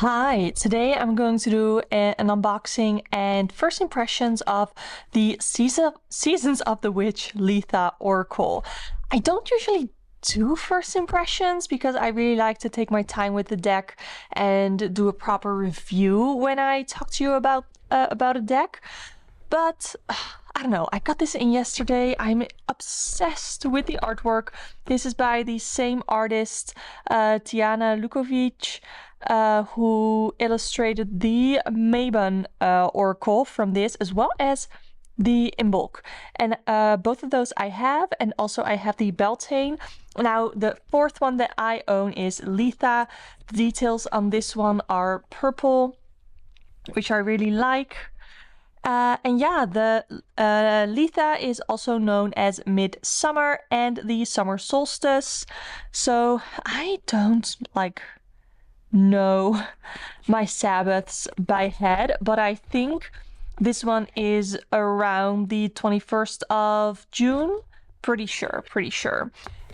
Hi, today I'm going to do an unboxing and first impressions of the Seasons of the Witch Litha Oracle. I don't usually do first impressions because I really like to take my time with the deck and do a proper review when I talk to you about a deck. But I don't know, I got this in yesterday. I'm obsessed with the artwork. This is by the same artist, Tiana Lukovic, who illustrated the Mabon Oracle from this, as well as the Imbolc. And both of those I have, and also I have the Beltane. Now, the fourth one that I own is Litha. The details on this one are purple, which I really like. And yeah, the Litha is also known as midsummer and the summer solstice. So I don't know my Sabbaths by head, but I think this one is around the 21st of June. Pretty sure.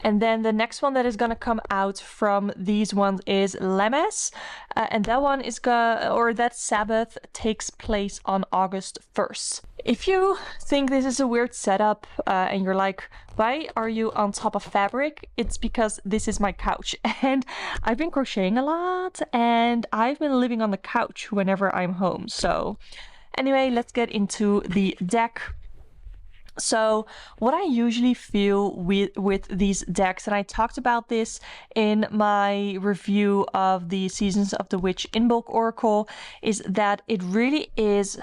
And then the next one that is gonna come out from these ones is Lemmes, and that one is that Sabbath takes place on August 1st. If you think this is a weird setup and you're like, why are you on top of fabric? It's because this is my couch and I've been crocheting a lot and I've been living on the couch whenever I'm home. So anyway, let's get into the deck. So what I usually feel with these decks, and I talked about this in my review of the Seasons of the Witch Imbolc Oracle, is that it really is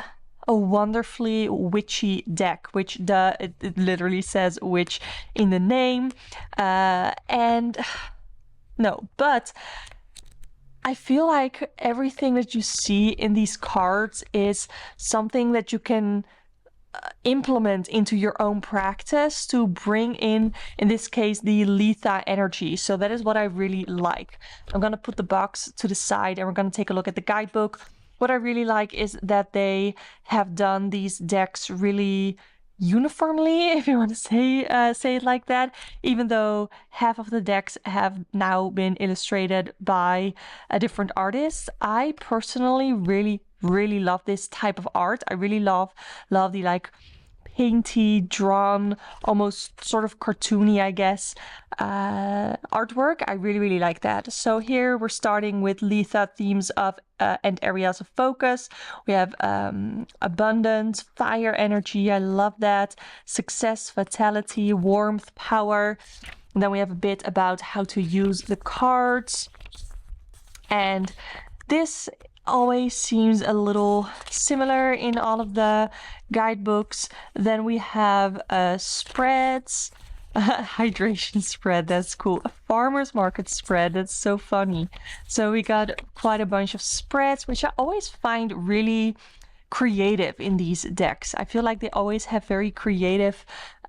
a wonderfully witchy deck, which it literally says witch in the name. But I feel like everything that you see in these cards is something that you can implement into your own practice to bring in this case, the Litha energy. So that is what I really like. I'm gonna put the box to the side and we're gonna take a look at the guidebook. What I really like is that they have done these decks really uniformly, if you want to say it like that, even though half of the decks have now been illustrated by a different artist. I personally really love this type of art. I really love the painty, drawn, almost sort of cartoony, I guess, artwork. I really like that. So here we're starting with Litha themes of and areas of focus. We have abundance, fire energy. I love that. Success, vitality, warmth, power. And then we have a bit about how to use the cards. And this always seems a little similar in all of the guidebooks. Then we have spreads, hydration spread, that's cool. A farmer's market spread, that's so funny. So we got quite a bunch of spreads, which I always find really creative in these decks. I feel like they always have very creative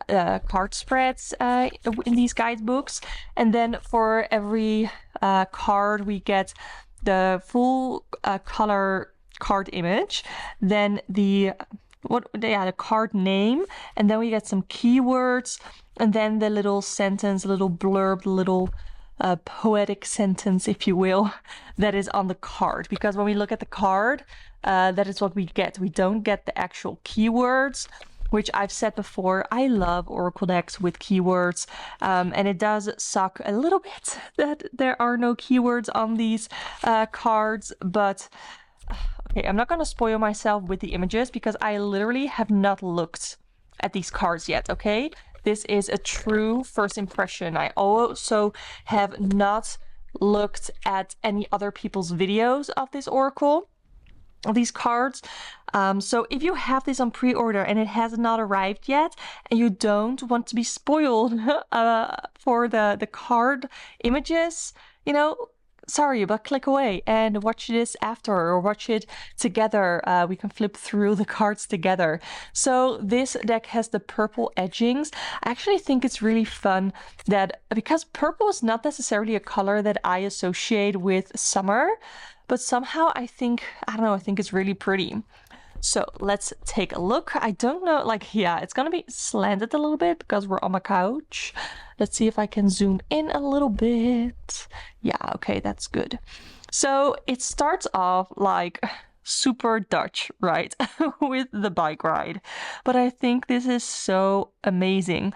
card spreads in these guidebooks. And then for every card we get the full color card image, then the card name, and then we get some keywords, and then the little sentence, little blurb, little poetic sentence, if you will, that is on the card. Because when we look at the card, that is what we get. We don't get the actual keywords, which I've said before. I love Oracle decks with keywords, and it does suck a little bit that there are no keywords on these cards, but okay, I'm not gonna spoil myself with the images because I literally have not looked at these cards yet, okay? This is a true first impression. I also have not looked at any other people's videos of this Oracle, of these cards. So if you have this on pre-order and it has not arrived yet and you don't want to be spoiled for the card images, you know, sorry, but click away and watch this after, or watch it together. We can flip through the cards together. So this deck has the purple edgings. I actually think it's really fun that, because purple is not necessarily a color that I associate with summer, but somehow I think it's really pretty. So let's take a look. I don't know, yeah, it's gonna be slanted a little bit because we're on my couch. Let's see if I can zoom in a little bit. Yeah, okay, that's good. So it starts off like super Dutch, right? With the bike ride. But I think this is so amazing.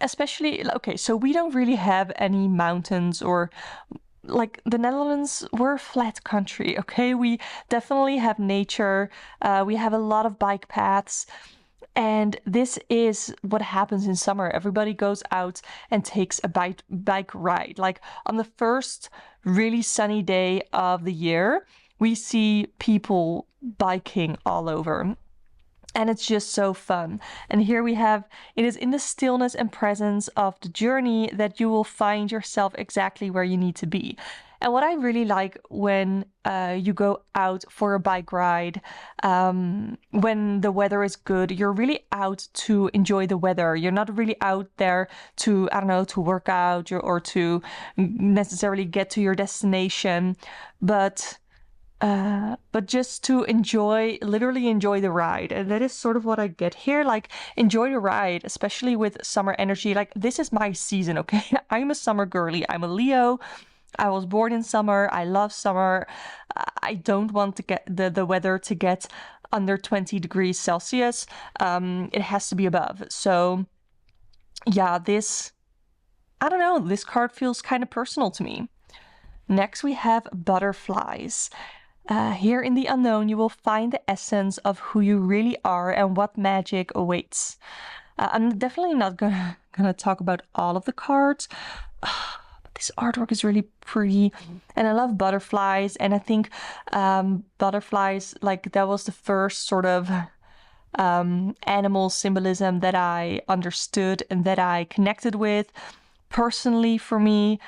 Especially, okay, so we don't really have any mountains or like the Netherlands, we're a flat country, okay? We definitely have nature. We have a lot of bike paths. And this is what happens in summer. Everybody goes out and takes a bike ride. Like on the first really sunny day of the year, we see people biking all over. And it's just so fun. And here we have, it is in the stillness and presence of the journey that you will find yourself exactly where you need to be. And what I really like when you go out for a bike ride, when the weather is good, you're really out to enjoy the weather. You're not really out there to, I don't know, to work out or to necessarily get to your destination, but just to enjoy, literally enjoy the ride. And that is sort of what I get here. Like, enjoy the ride, especially with summer energy. Like, this is my season, okay? I'm a summer girly. I'm a Leo. I was born in summer. I love summer. I don't want to get the weather to get under 20 degrees Celsius. It has to be above. So yeah, I don't know, this card feels kind of personal to me. Next, we have butterflies. Here in the unknown, you will find the essence of who you really are and what magic awaits. I'm definitely not gonna talk about all of the cards, but this artwork is really pretty, and I love butterflies. And I think butterflies, like that was the first sort of animal symbolism that I understood and that I connected with. Personally, for me,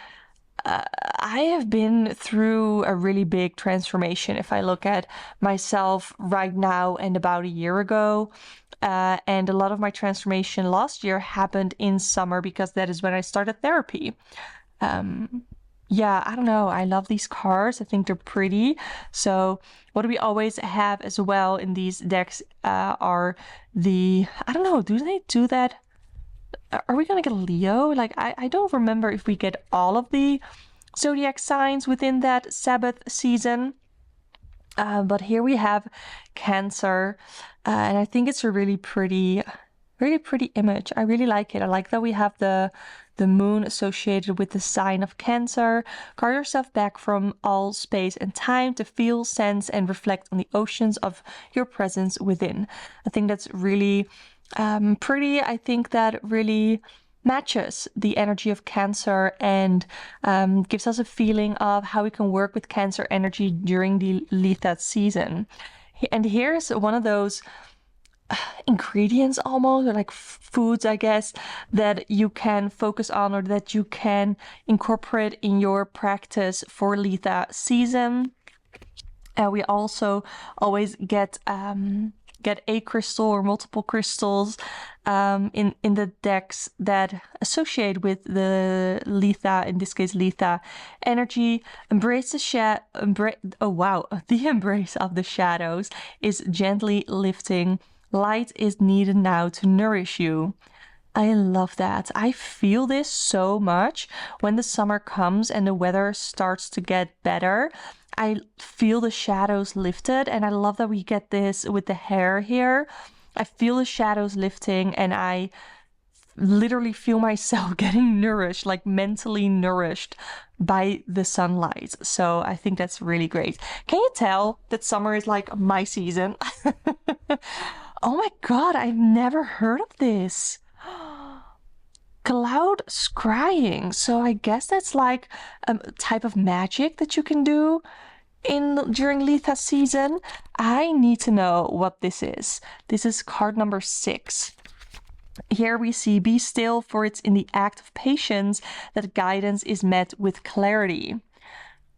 I have been through a really big transformation. If I look at myself right now and about a year ago, and a lot of my transformation last year happened in summer because that is when I started therapy. Yeah, I don't know. I love these cards. I think they're pretty. So what we always have as well in these decks are I don't know, do they do that? Are we gonna get a Leo? Like, I don't remember if we get all of the zodiac signs within that Sabbath season. But here we have Cancer, and I think it's a really pretty image. I really like it. I like that we have the moon associated with the sign of Cancer. Guard yourself back from all space and time to feel, sense, and reflect on the oceans of your presence within. I think that's really pretty. I think that really matches the energy of Cancer and gives us a feeling of how we can work with Cancer energy during the Litha season. And here's one of those ingredients almost, or like foods, I guess, that you can focus on or that you can incorporate in your practice for Litha season. We also always get a crystal or multiple crystals in the decks that associate with the Litha, in this case Litha energy. Embrace the the embrace of the shadows is gently lifting. Light is needed now to nourish you. I love that. I feel this so much when the summer comes and the weather starts to get better. I feel the shadows lifted, and I love that we get this with the hair here. I feel the shadows lifting, and I literally feel myself getting nourished, like mentally nourished by the sunlight. So I think that's really great. Can you tell that summer is like my season? Oh my god, I've never heard of this. Cloud scrying. So I guess that's like a type of magic that you can do during Litha season. I need to know what this is. This is card number 6. Here we see, be still, for it's in the act of patience that guidance is met with clarity.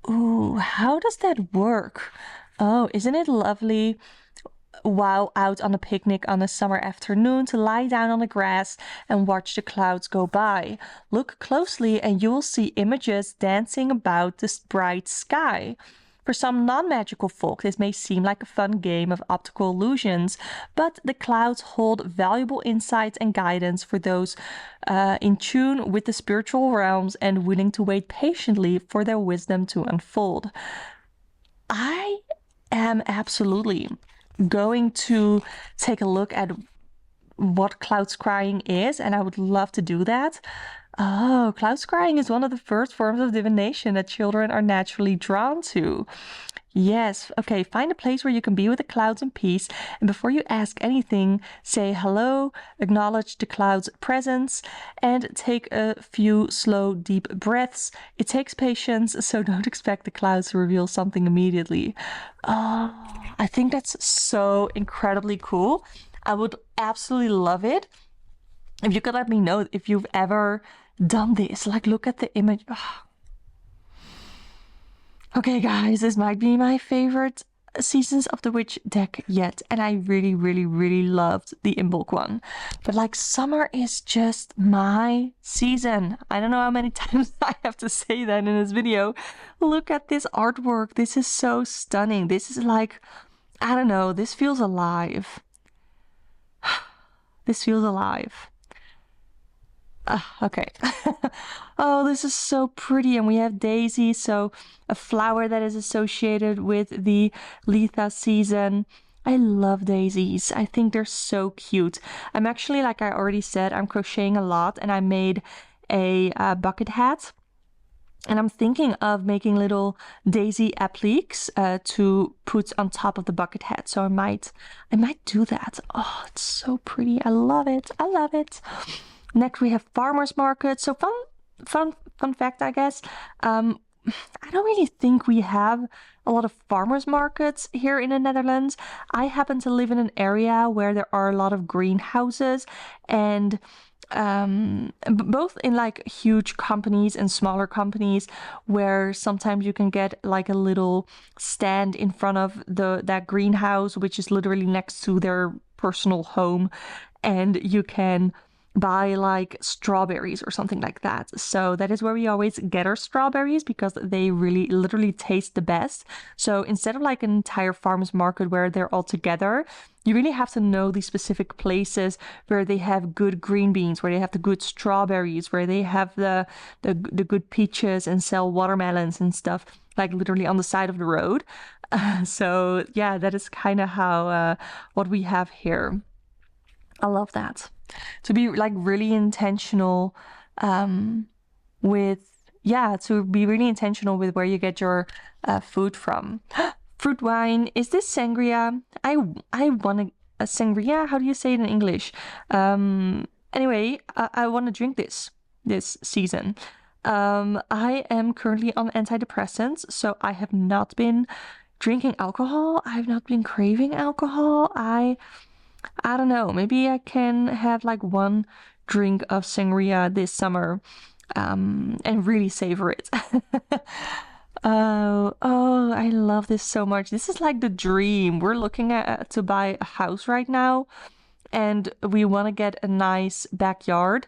Ooh, how does that work? Oh, isn't it lovely? While out on a picnic on a summer afternoon, to lie down on the grass and watch the clouds go by. Look closely and you will see images dancing about this bright sky. For some non-magical folk, this may seem like a fun game of optical illusions, but the clouds hold valuable insights and guidance for those in tune with the spiritual realms and willing to wait patiently for their wisdom to unfold. I am absolutely going to take a look at what cloud scrying is, and I would love to do that. Oh, cloud scrying is one of the first forms of divination that children are naturally drawn to. Yes, okay, find a place where you can be with the clouds in peace, and before you ask anything, say hello, acknowledge the cloud's presence, and take a few slow, deep breaths. It takes patience, so don't expect the clouds to reveal something immediately. Oh, I think that's so incredibly cool. I would absolutely love it if you could let me know if you've ever done this. Like, look at the image. Oh. Okay, guys, this might be my favorite Seasons of the Witch deck yet, and I really, really, really loved the Imbolc one. But like, summer is just my season. I don't know how many times I have to say that in this video. Look at this artwork. This is so stunning. This is like, I don't know, this feels alive. This feels alive. Okay. Oh, this is so pretty. And we have Daisy, so a flower that is associated with the Litha season. I love daisies. I think they're so cute. I'm actually, like I already said, I'm crocheting a lot, and I made a bucket hat. And I'm thinking of making little daisy appliques to put on top of the bucket hat. So I might do that. Oh, it's so pretty. I love it. I love it. Next we have farmers market. So fun fact, I guess. I don't really think we have a lot of farmers markets here in the Netherlands. I happen to live in an area where there are a lot of greenhouses, and both in like huge companies and smaller companies, where sometimes you can get like a little stand in front of that greenhouse, which is literally next to their personal home, and you can buy like strawberries or something like that. So that is where we always get our strawberries, because they really literally taste the best. So instead of like an entire farmers market where they're all together, you really have to know the specific places where they have good green beans, where they have the good strawberries, where they have the good peaches and sell watermelons and stuff, like literally on the side of the road. So yeah, that is kind of how what we have here. I love that. To be like really intentional with, yeah, to be really intentional with where you get your food from. Fruit wine. Is this sangria? I want a sangria. How do you say it in English? Anyway, I want to drink this season. I am currently on antidepressants, so I have not been drinking alcohol. I've not been craving alcohol. I don't know. Maybe I can have like one drink of sangria this summer, and really savor it. Oh, I love this so much. This is like the dream. We're looking at to buy a house right now, and we want to get a nice backyard,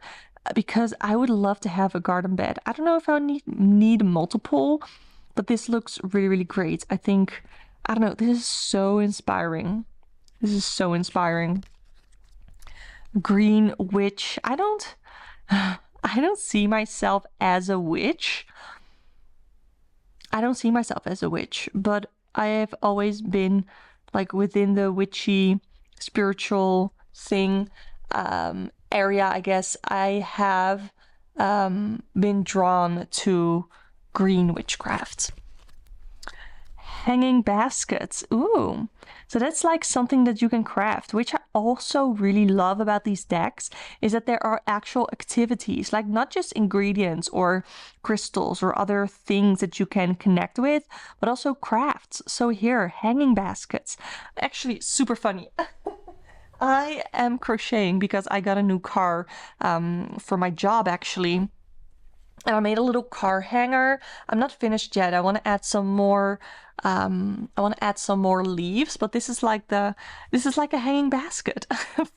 because I would love to have a garden bed. I don't know if I need multiple, but this looks really, really great. I think, I don't know, this is so inspiring. This is so inspiring. Green witch. I don't see myself as a witch. I don't see myself as a witch, but I have always been like within the witchy spiritual thing area, I guess. I have been drawn to green witchcraft. Hanging baskets. Ooh. So that's like something that you can craft, which I also really love about these decks, is that there are actual activities, like not just ingredients or crystals or other things that you can connect with, but also crafts. So here, hanging baskets. Actually, super funny. I am crocheting because I got a new car for my job, actually. And I made a little car hanger. I'm not finished yet. I want to add some more. I want to add some more leaves, but this is like a hanging basket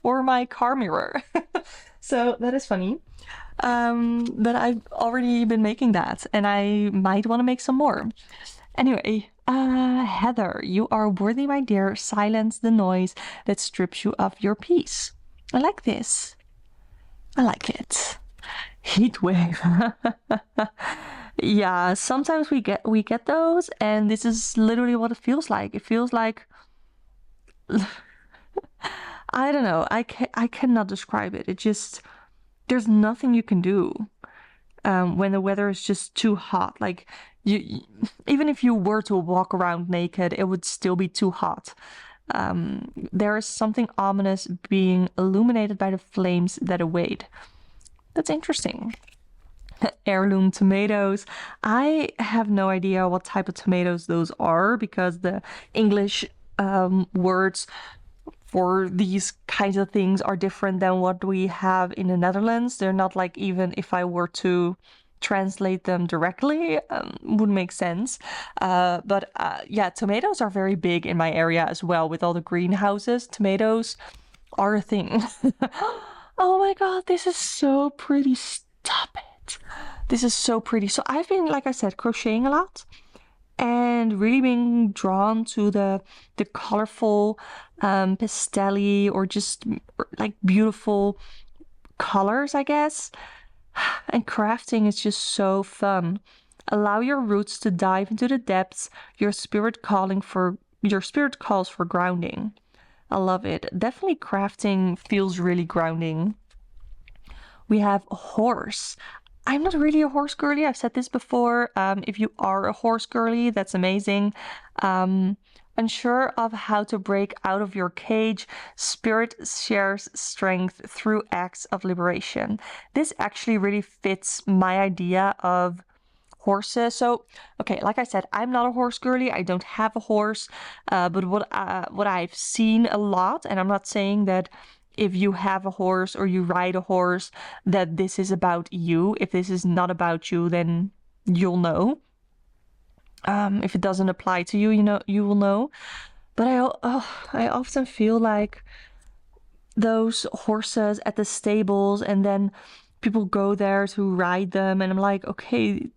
for my car mirror. So that is funny. But I've already been making that, and I might want to make some more. Anyway, Heather, you are worthy, my dear. Silence the noise that strips you of your peace. I like this. I like it. Heat wave. Yeah, sometimes we get those, and this is literally what it feels like. It feels like I don't know. I cannot describe it. It just there's nothing you can do when the weather is just too hot. Like even if you were to walk around naked, it would still be too hot. There is something ominous being illuminated by the flames that await. That's interesting. Heirloom tomatoes. I have no idea what type of tomatoes those are because the English words for these kinds of things are different than what we have in the Netherlands. They're not like, even if I were to translate them directly, would make sense. But yeah, tomatoes are very big in my area as well. With all the greenhouses, tomatoes are a thing. Oh my god, this is so pretty. Stop it. This is so pretty. So I've been, like I said, crocheting a lot and really being drawn to the colorful pastelly or just like beautiful colors, I guess. And crafting is just so fun. Allow your roots to dive into the depths. Your spirit calls for grounding. I love it. Definitely crafting feels really grounding. We have a horse. I'm not really a horse girly. I've said this before. If you are a horse girly, that's amazing. Um, Unsure of how to break out of your cage, Spirit shares strength through acts of liberation. This actually really fits my idea of horses. So, okay, like I said, I'm not a horse girly. I don't have a horse. But what I've seen a lot, and I'm not saying that if you have a horse or you ride a horse that this is about you. If this is not about you, then you'll know. If it doesn't apply to you, you will know. But I often feel like those horses at the stables, and then people go there to ride them, and I'm like, okay,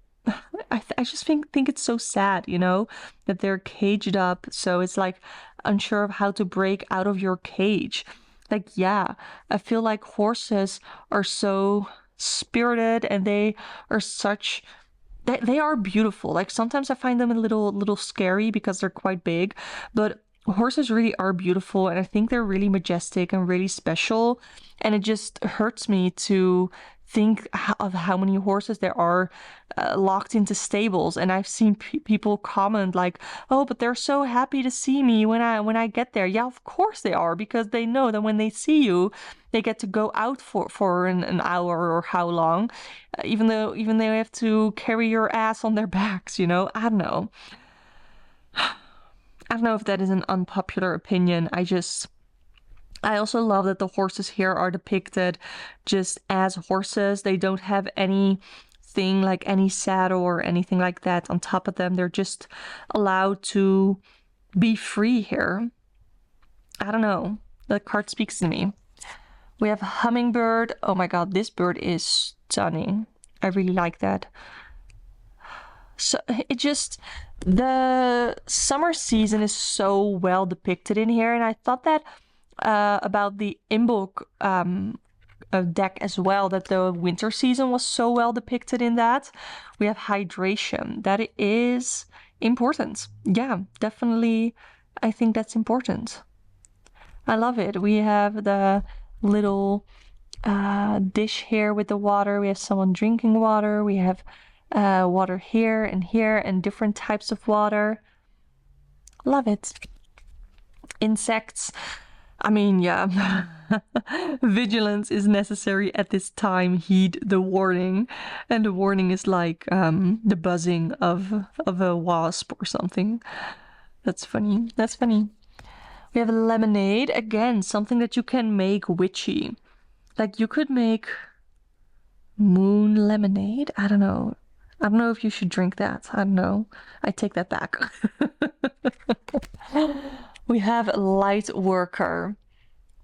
I just think it's so sad, that they're caged up. So it's like unsure of how to break out of your cage. Like, yeah, I feel like horses are so spirited, and they are such they are beautiful. Like sometimes I find them a little scary because they're quite big, but horses really are beautiful, and I think they're really majestic and really special. And it just hurts me to think of how many horses there are locked into stables. And I've seen people comment like, "Oh, but they're so happy to see me when I get there." Yeah, of course they are, because they know that when they see you, they get to go out for an hour or how long, even they have to carry your ass on their backs. I don't know. I don't know if that is an unpopular opinion. I also love that the horses here are depicted just as horses. They don't have anything like any saddle or anything like that on top of them. They're just allowed to be free here. I don't know. The card speaks to me. We have hummingbird. Oh my god, this bird is stunning. I really like that. So the summer season is so well depicted in here, and I thought that about the Guidebook deck as well, that the winter season was so well depicted in that. We have hydration. That is important. Yeah, definitely. I think that's important. I love it. We have the little dish here with the water. We have someone drinking water. We have water here and different types of water. Love it. Insects. I mean, yeah. Vigilance is necessary at this time. Heed the warning. And the warning is like the buzzing of a wasp or something. That's funny. That's funny. We have a lemonade. Again, something that you can make witchy. Like you could make moon lemonade. I don't know. I don't know if you should drink that. I don't know. I take that back. We have light worker.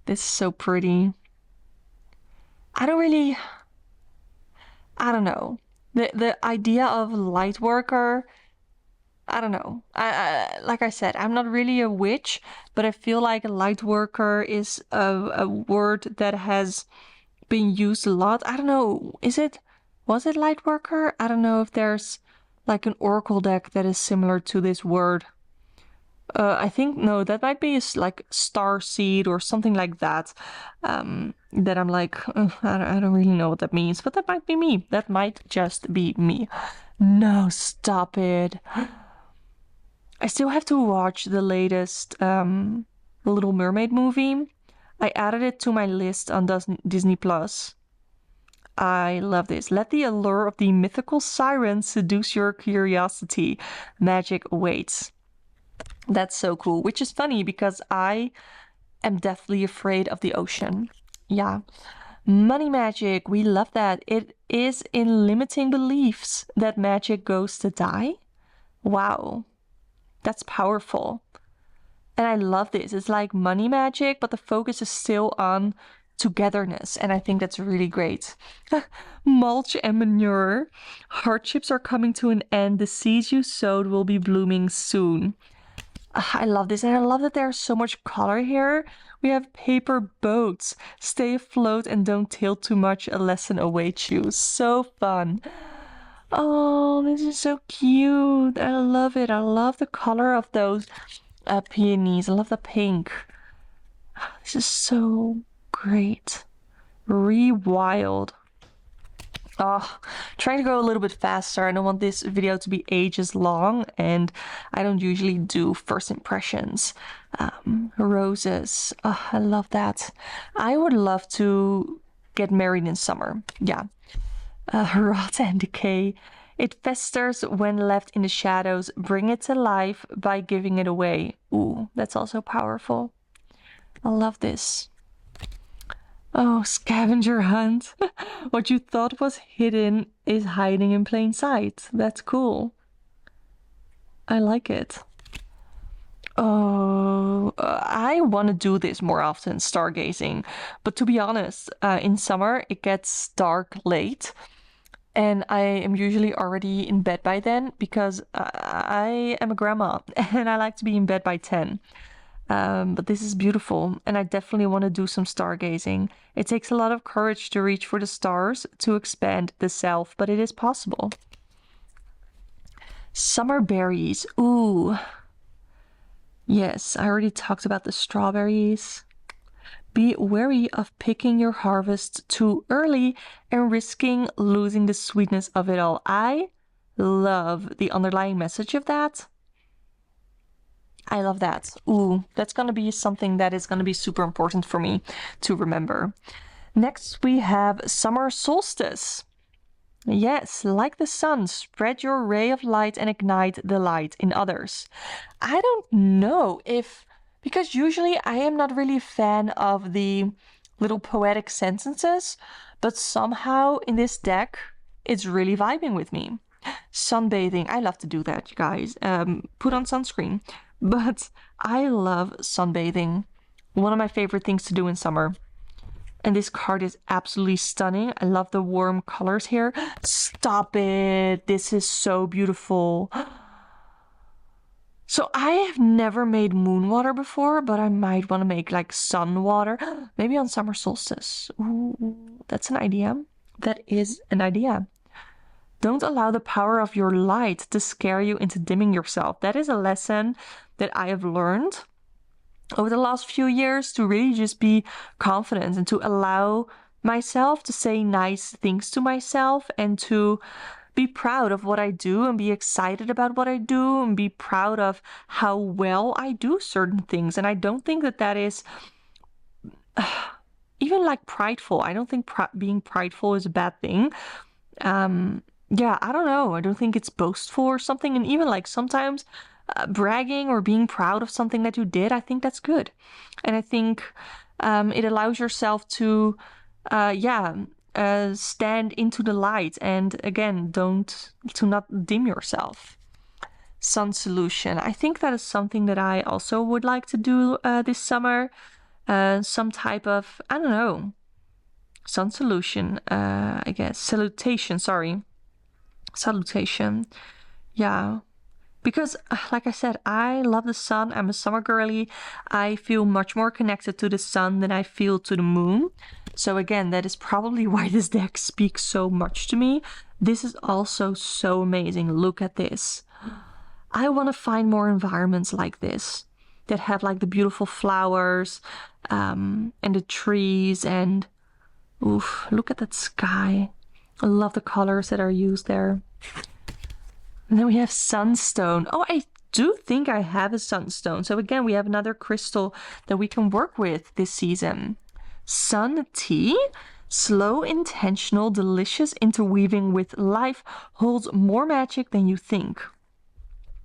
This is so pretty. I don't know. The idea of light worker, I don't know. Like I said, I'm not really a witch, but I feel like light worker is a word that has been used a lot. I don't know. Was it light worker? I don't know if there's like an oracle deck that is similar to this word. I think, no, that might be like star seed or something like that. That I'm like, I don't really know what that means, but that might be me. That might just be me. No, stop it. I still have to watch the latest Little Mermaid movie. I added it to my list on Disney Plus. I love this. Let the allure of the mythical siren seduce your curiosity. Magic awaits. That's so cool, which is funny because I am deathly afraid of the ocean. Yeah. Money magic, we love that. It is in limiting beliefs that magic goes to die. Wow, that's powerful. And I love this. It's like money magic, but the focus is still on togetherness. And I think that's really great. Mulch and manure. Hardships are coming to an end. The seeds you sowed will be blooming soon. I love this, and I love that there's so much color here. We have paper boats. Stay afloat and don't tilt too much. A lesson awaits you. So fun. Oh, this is so cute. I love it. I love the color of those peonies. I love the pink. This is so great. Rewild. Oh, trying to go a little bit faster. I don't want this video to be ages long, and I don't usually do first impressions. Roses. Oh, I love that. I would love to get married in summer. Yeah. Rot and decay. It festers when left in the shadows. Bring it to life by giving it away. Ooh, that's also powerful. I love this. Oh, scavenger hunt. What you thought was hidden is hiding in plain sight. That's cool. I like it. Oh, I want to do this more often, stargazing. But to be honest, in summer it gets dark late. And I am usually already in bed by then because I am a grandma and I like to be in bed by 10. But this is beautiful, and I definitely want to do some stargazing. It takes a lot of courage to reach for the stars, to expand the self, but it is possible. Summer berries. Ooh. Yes, I already talked about the strawberries. Be wary of picking your harvest too early and risking losing the sweetness of it all. I love the underlying message of that. I love that. Ooh, that's gonna be something that is gonna be super important for me to remember. Next, we have summer solstice. Yes, like the sun, spread your ray of light and ignite the light in others. I don't know if, because usually I am not really a fan of the little poetic sentences, but somehow in this deck, it's really vibing with me. Sunbathing, I love to do that, you guys. Put on sunscreen. But I love sunbathing. One of my favorite things to do in summer. And this card is absolutely stunning. I love the warm colors here. Stop it. This is so beautiful. So I have never made moon water before, but I might want to make like sun water. Maybe on summer solstice. Ooh, that's an idea. That is an idea. Don't allow the power of your light to scare you into dimming yourself. That is a lesson that I have learned over the last few years, to really just be confident and to allow myself to say nice things to myself and to be proud of what I do and be excited about what I do and be proud of how well I do certain things. And I don't think that that is even like prideful. I don't think being prideful is a bad thing. Yeah, I don't know. I don't think it's boastful or something. And even like sometimes bragging or being proud of something that you did, I think that's good. And I think it allows yourself to, stand into the light. And again, to not dim yourself. Sun solution. I think that is something that I also would like to do this summer. Some type of, I don't know, sun solution, I guess. Salutation, sorry. Salutation. Yeah. Because, like I said, I love the sun. I'm a summer girly. I feel much more connected to the sun than I feel to the moon. So again, that is probably why this deck speaks so much to me. This is also so amazing. Look at this. I want to find more environments like this that have like the beautiful flowers and the trees, and oof, look at that sky. I love the colors that are used there. And then we have sunstone. Oh, I do think I have a sunstone. So again, we have another crystal that we can work with this season. Sun tea. Slow, intentional, delicious interweaving with life holds more magic than you think.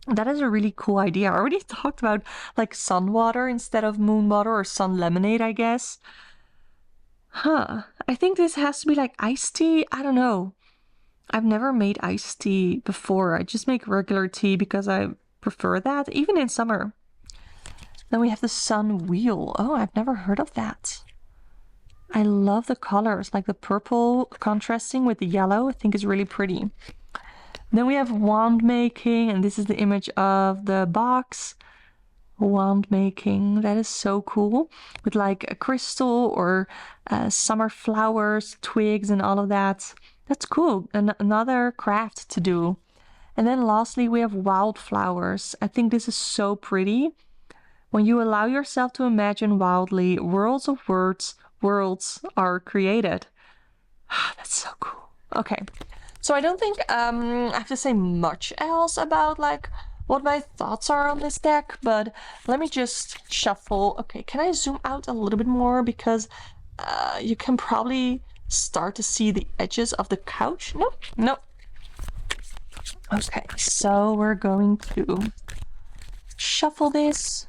That is a really cool idea. I already talked about like sun water instead of moon water, or sun lemonade, I guess. Huh. I think this has to be like iced tea. I don't know. I've never made iced tea before. I just make regular tea because I prefer that, even in summer. Then we have the sun wheel. Oh, I've never heard of that. I love the colors, like the purple contrasting with the yellow. I think is really pretty. Then we have wand making, and this is the image of the box. Wand making, that is so cool, with like a crystal or summer flowers, twigs, and all of that. That's cool. Another craft to do. And then lastly, we have wildflowers. I think this is so pretty. When you allow yourself to imagine wildly, worlds of worlds are created. That's so cool. Okay. So I don't think I have to say much else about like what my thoughts are on this deck, but let me just shuffle. Okay, can I zoom out a little bit more, because you can probably start to see the edges of the couch. Nope. Okay, so we're going to shuffle this.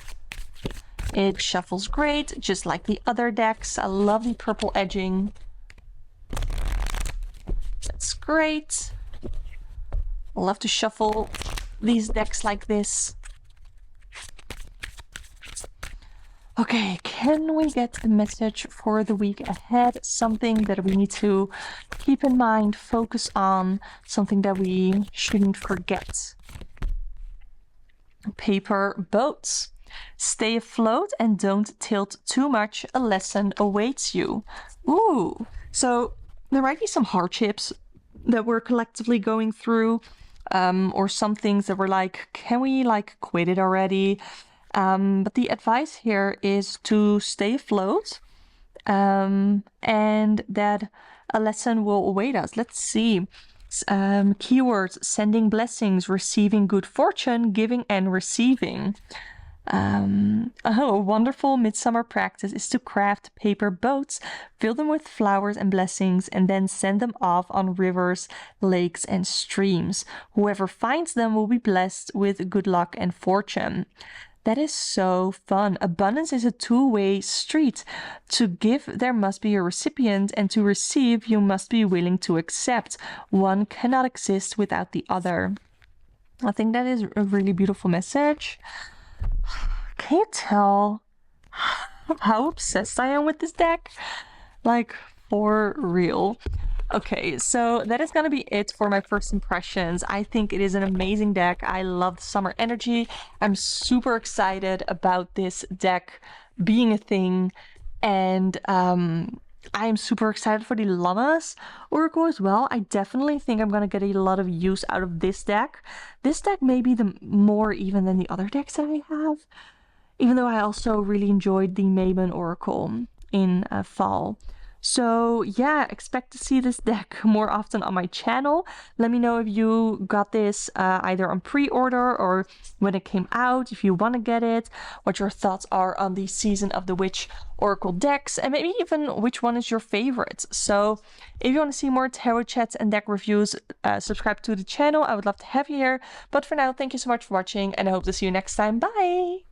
It shuffles great, just like the other decks. I love the purple edging. That's great. I love to shuffle these decks like this. Okay, can we get a message for the week ahead? Something that we need to keep in mind, focus on, something that we shouldn't forget. Paper boats. Stay afloat and don't tilt too much. A lesson awaits you. Ooh, so there might be some hardships that we're collectively going through, or some things that we're like, can we like quit it already? But the advice here is to stay afloat, and that a lesson will await us. Let's see. Keywords: sending blessings, receiving good fortune, giving and receiving. A wonderful midsummer practice is to craft paper boats, fill them with flowers and blessings, and then send them off on rivers, lakes, and streams. Whoever finds them will be blessed with good luck and fortune. That is so fun. Abundance is a two-way street. To give, there must be a recipient, and to receive, you must be willing to accept. One cannot exist without the other. I think that is a really beautiful message. Can you tell how obsessed I am with this deck? Like, for real. Okay, so that is gonna be it for my first impressions. I think it is an amazing deck. I love the summer energy. I'm super excited about this deck being a thing, and I'm super excited for the Llamas Oracle as well. I definitely think I'm gonna get a lot of use out of this deck. This deck may be the more even than the other decks that I have, even though I also really enjoyed the Maven Oracle in fall. So yeah, expect to see this deck more often on my channel. Let me know if you got this either on pre-order or when it came out, if you want to get it, what your thoughts are on the Season of the Witch Oracle decks, and maybe even which one is your favorite. So if you want to see more tarot chats and deck reviews, subscribe to the channel. I would love to have you here. But for now, thank you so much for watching, and I hope to see you next time. Bye!